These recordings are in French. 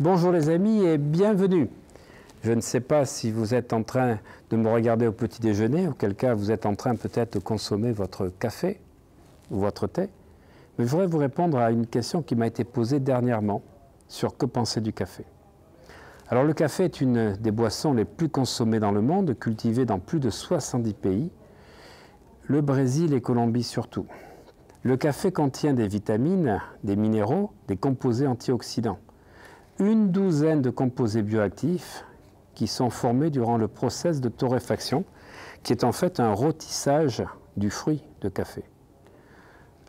Bonjour les amis et bienvenue. Je ne sais pas si vous êtes en train de me regarder au petit déjeuner, auquel cas vous êtes en train peut-être de consommer votre café ou votre thé, mais je voudrais vous répondre à une question qui m'a été posée dernièrement sur que penser du café. Alors le café est une des boissons les plus consommées dans le monde, cultivée dans plus de 70 pays, le Brésil et Colombie surtout. Le café contient des vitamines, des minéraux, des composés antioxydants. Une douzaine de composés bioactifs qui sont formés durant le process de torréfaction, qui est en fait un rôtissage du fruit de café.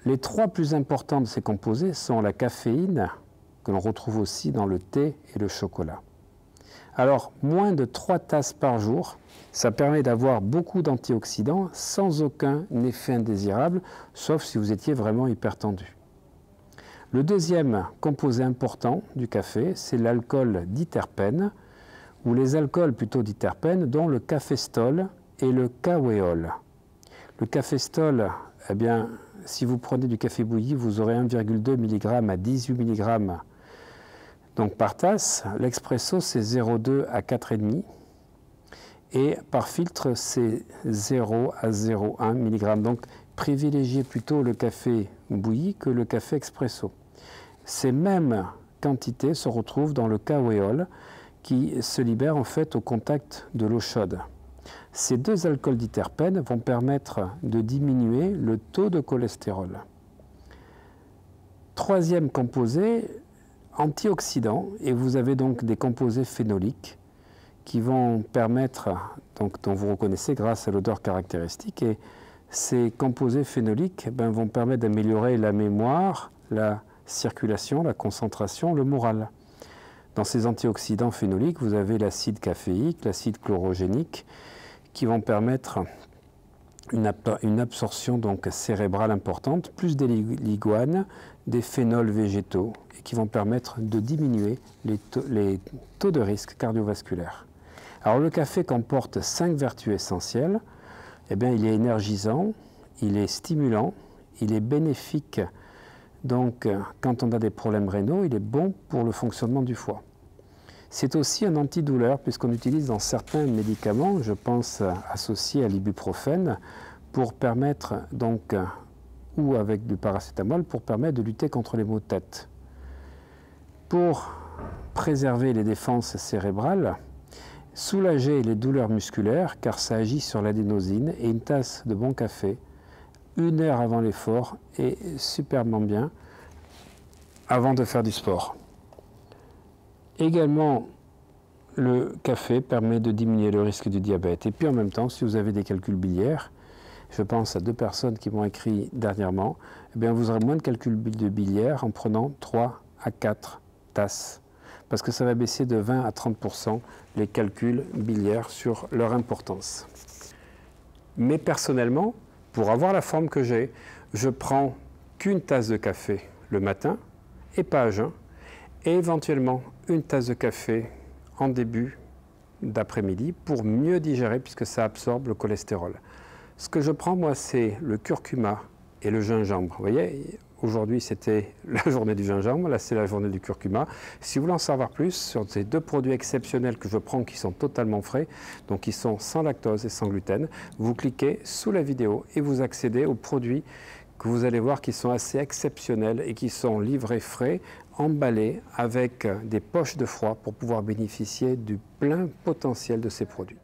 Les trois plus importants de ces composés sont la caféine, que l'on retrouve aussi dans le thé et le chocolat. Alors, moins de 3 tasses par jour, ça permet d'avoir beaucoup d'antioxydants sans aucun effet indésirable, sauf si vous étiez vraiment hypertendu. Le deuxième composé important du café, c'est l'alcool diterpène, ou les alcools plutôt diterpènes, dont le caféstol et le kawéol. Le caféstol, eh bien, si vous prenez du café bouilli, vous aurez 1,2 mg à 18 mg donc par tasse. L'expresso, c'est 0,2 à 4,5 et par filtre, c'est 0 à 0,1 mg. Donc privilégiez plutôt le café bouilli que le café expresso. Ces mêmes quantités se retrouvent dans le kawéol qui se libère en fait au contact de l'eau chaude. Ces deux alcools diterpènes vont permettre de diminuer le taux de cholestérol. Troisième composé, antioxydants, et vous avez donc des composés phénoliques qui vont permettre, donc, dont vous reconnaissez grâce à l'odeur caractéristique, et ces composés phénoliques vont permettre d'améliorer la mémoire, la circulation, la concentration, le moral. Dans ces antioxydants phénoliques, vous avez l'acide caféique, l'acide chlorogénique, qui vont permettre une absorption donc cérébrale importante, plus des liguanes, des phénols végétaux, et qui vont permettre de diminuer les taux de risque cardiovasculaire. Alors le café comporte 5 vertus essentielles. Eh bien, il est énergisant, il est stimulant, il est bénéfique. Donc, quand on a des problèmes rénaux, il est bon pour le fonctionnement du foie. C'est aussi un antidouleur puisqu'on utilise dans certains médicaments, je pense associés à l'ibuprofène, pour permettre donc, ou avec du paracétamol, pour permettre de lutter contre les maux de tête. Pour préserver les défenses cérébrales, soulager les douleurs musculaires, car ça agit sur l'adénosine, et une tasse de bon café, 1 heure avant l'effort, est superbement bien avant de faire du sport. Également, le café permet de diminuer le risque du diabète. Et puis en même temps, si vous avez des calculs biliaires, je pense à 2 personnes qui m'ont écrit dernièrement, eh bien vous aurez moins de calculs de biliaire en prenant 3 à 4 tasses. Parce que ça va baisser de 20 à 30% les calculs biliaires sur leur importance. Mais personnellement, pour avoir la forme que j'ai, je prends qu'une tasse de café le matin, et pas à jeun, et éventuellement une tasse de café en début d'après-midi pour mieux digérer puisque ça absorbe le cholestérol. Ce que je prends moi, c'est le curcuma et le gingembre. Vous voyez, aujourd'hui c'était la journée du gingembre, là c'est la journée du curcuma. Si vous voulez en savoir plus sur ces 2 produits exceptionnels que je prends qui sont totalement frais, donc qui sont sans lactose et sans gluten, vous cliquez sous la vidéo et vous accédez aux produits que vous allez voir qui sont assez exceptionnels et qui sont livrés frais, emballés avec des poches de froid pour pouvoir bénéficier du plein potentiel de ces produits.